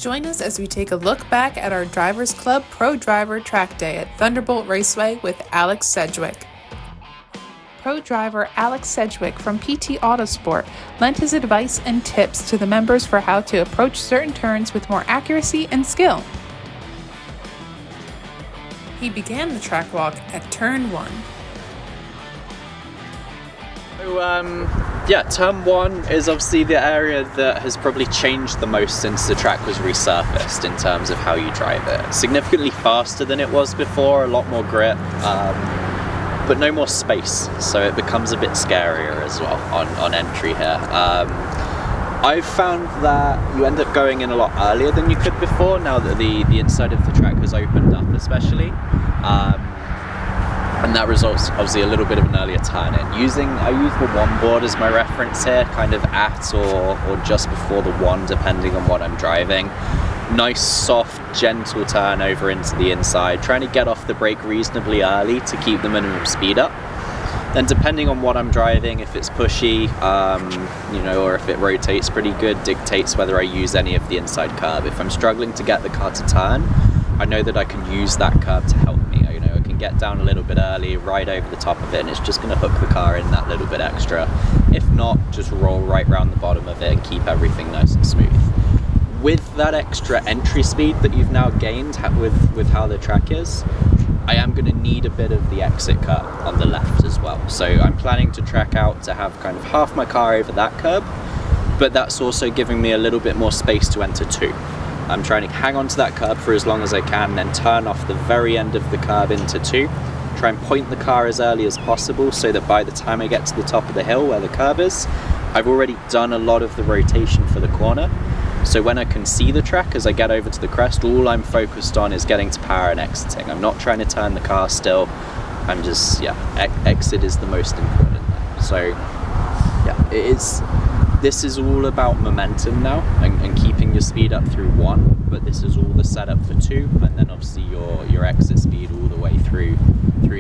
Join us as we take a look back at our Drivers Club Pro Driver Track Day at Thunderbolt Raceway with Alex Sedgwick. Pro driver Alex Sedgwick from PT Autosport lent his advice and tips to the members for how to approach certain turns with more accuracy and skill. He began the track walk at turn 1. So, turn 1 is obviously the area that has probably changed the most since the track was resurfaced in terms of how you drive it. Significantly faster than it was before, a lot more grip, but no more space, so it becomes a bit scarier as well on entry here. I've found that you end up going in a lot earlier than you could before, now that the inside of the track has opened up especially. And that results obviously a little bit of an earlier turn in. I use the 1 board as my reference here, kind of at or just before the 1 depending on what I'm driving. Nice soft gentle turn over into the inside, trying to get off the brake reasonably early to keep the minimum speed up. Then depending on what I'm driving, if it's pushy, or if it rotates pretty good, dictates whether I use any of the inside curb. If I'm struggling to get the car to turn, I know that I can use that curb to help me. I can get down a little bit early, ride over the top of it, and it's just going to hook the car in that little bit extra. If not, just roll right round the bottom of it and keep everything nice and smooth. With that extra entry speed that you've now gained with how the track is, I am going to need a bit of the exit curb on the left as well. So I'm planning to track out to have kind of half my car over that curb, but that's also giving me a little bit more space to enter 2. I'm trying to hang on to that curb for as long as I can, then turn off the very end of the curb into 2. Try and point the car as early as possible so that by the time I get to the top of the hill where the curb is, I've already done a lot of the rotation for the corner. So when I can see the track as I get over to the crest, all I'm focused on is getting to power and exiting. I'm not trying to turn the car still. I'm just, exit is the most important there. So, this is all about momentum now and keeping your speed up through 1, but this is all the setup for 2, and then obviously your exit speed all the way through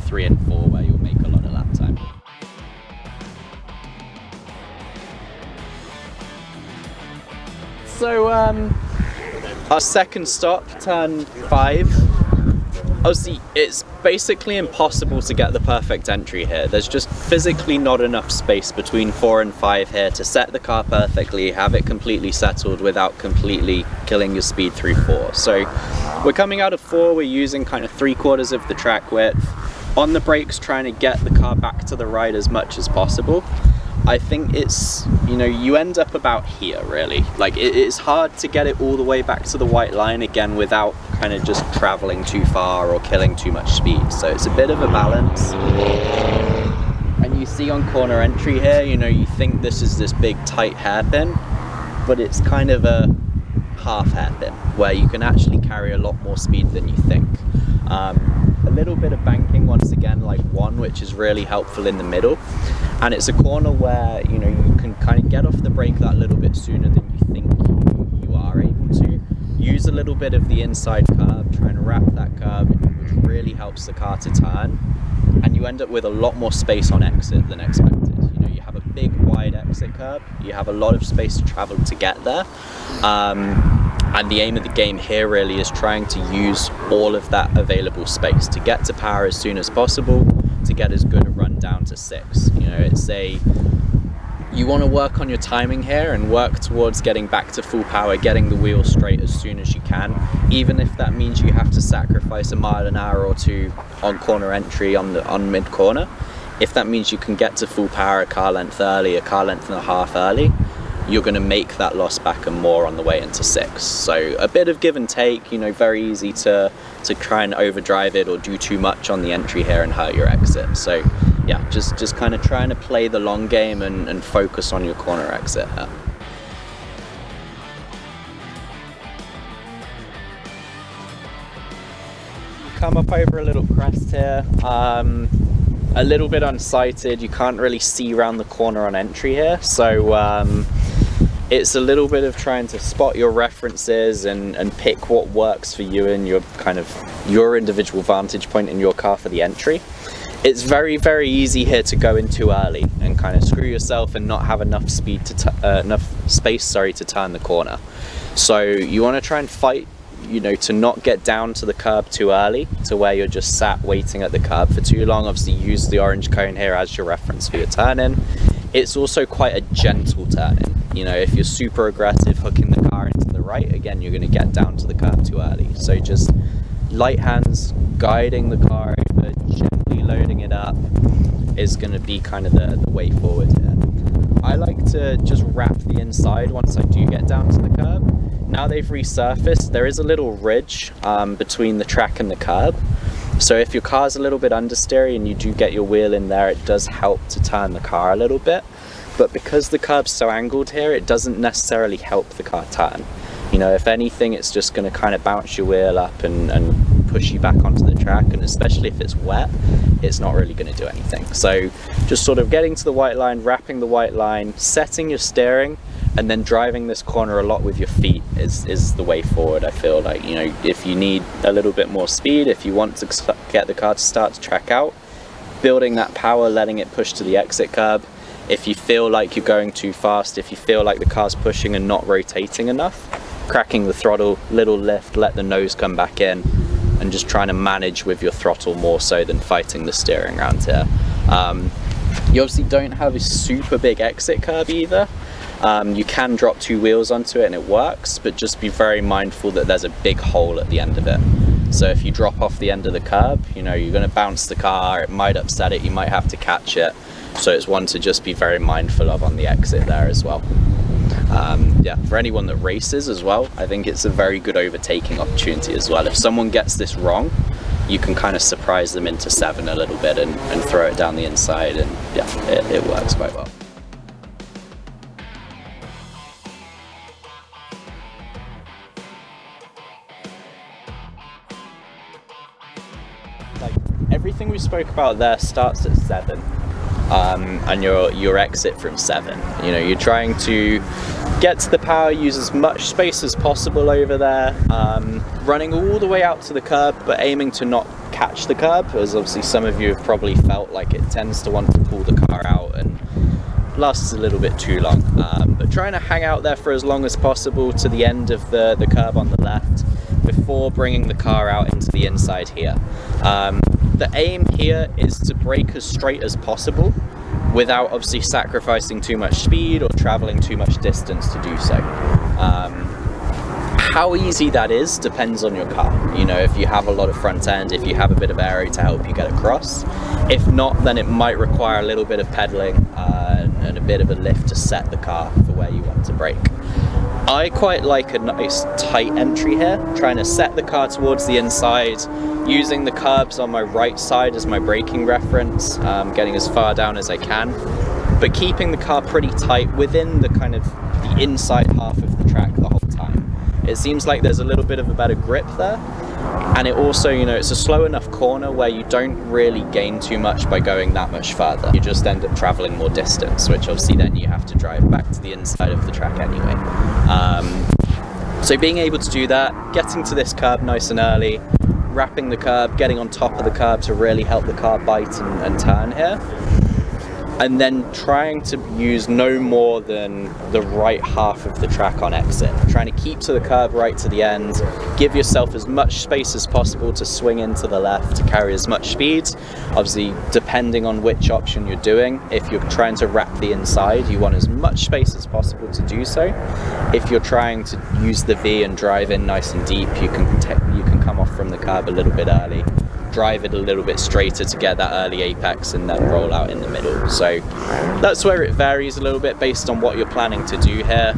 3 and 4 where you'll make a lot of lap time. So our second stop, turn 5. Obviously, it's basically impossible to get the perfect entry here. There's just physically not enough space between 4 and 5 here to set the car perfectly, have it completely settled without completely killing your speed through 4. So we're coming out of 4, we're using kind of 3/4 of the track width. On the brakes, trying to get the car back to the right as much as possible. I think it's, you end up about here really. Like it's hard to get it all the way back to the white line again without kind of just traveling too far or killing too much speed. So it's a bit of a balance. And you see on corner entry here, you think this is this big tight hairpin, but it's kind of a half hairpin where you can actually carry a lot more speed than you think. A little bit of banking once again, like 1, which is really helpful in the middle, and it's a corner where you can kind of get off the brake that little bit sooner than you think you are able to. Use a little bit of the inside curb, trying to wrap that curb, which really helps the car to turn, and you end up with a lot more space on exit than expected. You have a big wide exit curb, you have a lot of space to travel to get there. And the aim of the game here really is trying to use all of that available space to get to power as soon as possible, to get as good a run down to 6. You want to work on your timing here and work towards getting back to full power, getting the wheels straight as soon as you can, even if that means you have to sacrifice a mile an hour or 2 on corner entry on mid corner. If that means you can get to full power a car length early, a car length and a half early, you're going to make that loss back and more on the way into 6. So a bit of give and take, very easy to try and overdrive it or do too much on the entry here and hurt your exit. So just kind of trying to play the long game and focus on your corner exit here. Come up over a little crest here, a little bit unsighted, you can't really see around the corner on entry here, so it's a little bit of trying to spot your references and pick what works for you and your individual vantage point in your car for the entry. It's very, very easy here to go in too early and kind of screw yourself and not have enough speed to enough space to turn the corner. So you want to try and fight, you know, to not get down to the curb too early, to where you're just sat waiting at the curb for too long. Obviously use the orange cone here as your reference for your turn-in. It's also quite a gentle turn-in. You know, if you're super aggressive hooking the car into the right, again, you're going to get down to the curb too early. So just light hands, guiding the car over, gently loading it up is going to be kind of the way forward here. I like to just wrap the inside once I do get down to the curb. Now they've resurfaced, there is a little ridge between the track and the curb. So if your car's a little bit understeery and you do get your wheel in there, it does help to turn the car a little bit. But because the curb's so angled here, it doesn't necessarily help the car turn. You know, if anything, it's just going to kind of bounce your wheel up and push you back onto the track, and especially if it's wet, it's not really going to do anything. So just sort of getting to the white line, wrapping the white line, setting your steering, and then driving this corner a lot with your feet is the way forward. I feel like, you know, if you need a little bit more speed, if you want to get the car to start to track out, building that power, letting it push to the exit curb. If you feel like you're going too fast, if you feel like the car's pushing and not rotating enough, cracking the throttle, little lift, let the nose come back in, and just trying to manage with your throttle more so than fighting the steering around here. You obviously don't have a super big exit curb either. You can drop two wheels onto it and it works, but just be very mindful that there's a big hole at the end of it. So if you drop off the end of the curb, you know, you're going to bounce the car, it might upset it, you might have to catch it. So it's one to just be very mindful of on the exit there as well. Yeah, for anyone that races as well, I think it's a very good overtaking opportunity as well. If someone gets this wrong, you can kind of surprise them into 7 a little bit and throw it down the inside, and yeah, it works quite well. Like everything we spoke about there starts at 7. And your exit from 7. You know, you're trying to get to the power, use as much space as possible over there, running all the way out to the curb, but aiming to not catch the curb, as obviously some of you have probably felt like it tends to want to pull the car out and lasts a little bit too long. But trying to hang out there for as long as possible to the end of the curb on the left before bringing the car out into the inside here. The aim here is to brake as straight as possible without obviously sacrificing too much speed or traveling too much distance to do so. How easy that is depends on your car. You know, if you have a lot of front end, if you have a bit of aero to help you get across. If not, then it might require a little bit of pedaling and a bit of a lift to set the car for where you want to brake. I quite like a nice tight entry here, trying to set the car towards the inside, using the curbs on my right side as my braking reference, getting as far down as I can, but keeping the car pretty tight within the kind of the inside half of the track the whole time. It seems like there's a little bit of a better grip there, and it also, you know, it's a slow enough corner where you don't really gain too much by going that much further. You just end up traveling more distance, which obviously then you have to drive back to the inside of the track anyway. So being able to do that, getting to this curb nice and early, wrapping the curb, getting on top of the curb to really help the car bite and turn here, and then trying to use no more than the right half of the track on exit. Trying to keep to the curb right to the end, give yourself as much space as possible to swing into the left to carry as much speed. Obviously, depending on which option you're doing, if you're trying to wrap the inside, you want as much space as possible to do so. If you're trying to use the V and drive in nice and deep, you can come off from the curb a little bit early, drive it a little bit straighter to get that early apex, and then roll out in the middle. So that's where it varies a little bit based on what you're planning to do here.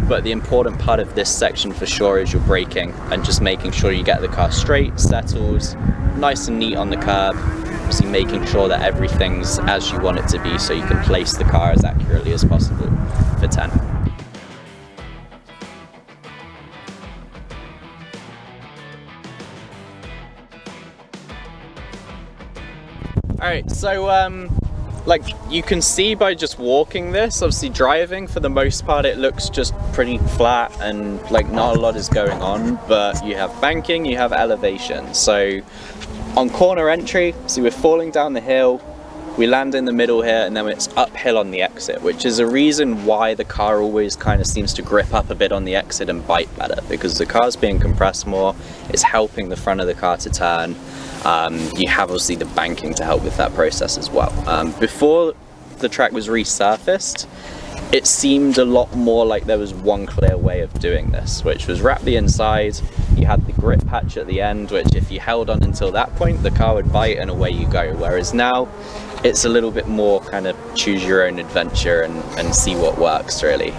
But the important part of this section for sure is your braking and just making sure you get the car straight, settled, nice and neat on the curb. Obviously making sure that everything's as you want it to be so you can place the car as accurately as possible for 10. Alright, so like you can see by just walking this, obviously driving for the most part it looks just pretty flat and like not a lot is going on, but you have banking, you have elevation. So on corner entry, see we're falling down the hill, We land in the middle here, and then it's uphill on the exit, which is a reason why the car always kind of seems to grip up a bit on the exit and bite better, because the car's being compressed more, it's helping the front of the car to turn. You have obviously the banking to help with that process as well. Before the track was resurfaced, it seemed a lot more like there was one clear way of doing this, which was wrap the inside. You had the grip patch at the end, which if you held on until that point, the car would bite and away you go. Whereas now, it's a little bit more kind of choose your own adventure and see what works, really.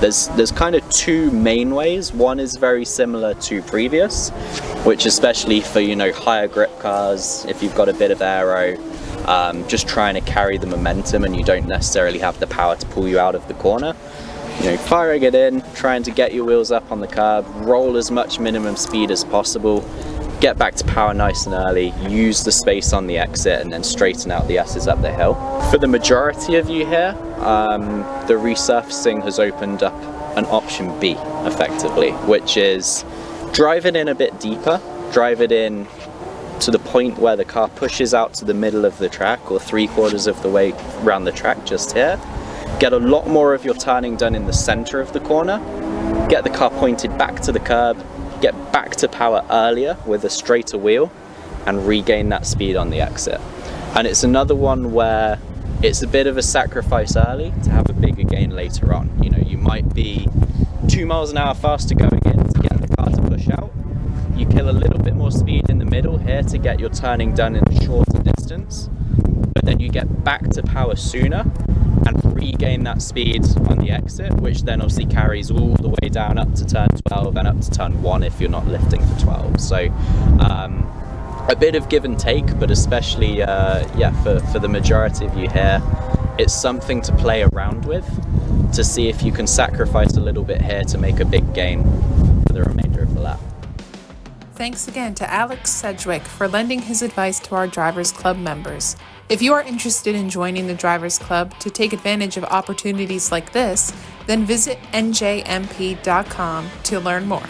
There's kind of two main ways. One is very similar to previous, which especially for, you know, higher grip cars, if you've got a bit of aero, just trying to carry the momentum and you don't necessarily have the power to pull you out of the corner. You know, firing it in, trying to get your wheels up on the curb, roll as much minimum speed as possible, get back to power nice and early, use the space on the exit, and then straighten out the S's up the hill. For the majority of you here, the resurfacing has opened up an option B, effectively, which is drive it in a bit deeper, drive it in to the point where the car pushes out to the middle of the track, or 3/4 of the way around the track just here. Get a lot more of your turning done in the center of the corner, get the car pointed back to the curb, get back to power earlier with a straighter wheel, and regain that speed on the exit. And it's another one where it's a bit of a sacrifice early to have a bigger gain later on. You know, you might be 2 miles an hour faster going in to get the car to push out. You kill a little bit more speed in the middle here to get your turning done in a shorter distance, but then you get back to power sooner and regain that speed on the exit, which then obviously carries all the way down up to turn 12 and up to turn 1 if you're not lifting for 12. So a bit of give and take, but especially for the majority of you here, it's something to play around with to see if you can sacrifice a little bit here to make a big gain for the remainder of the lap. Thanks again to Alex Sedgwick for lending his advice to our Drivers Club members. If you are interested in joining the Drivers Club to take advantage of opportunities like this, then visit njmp.com to learn more.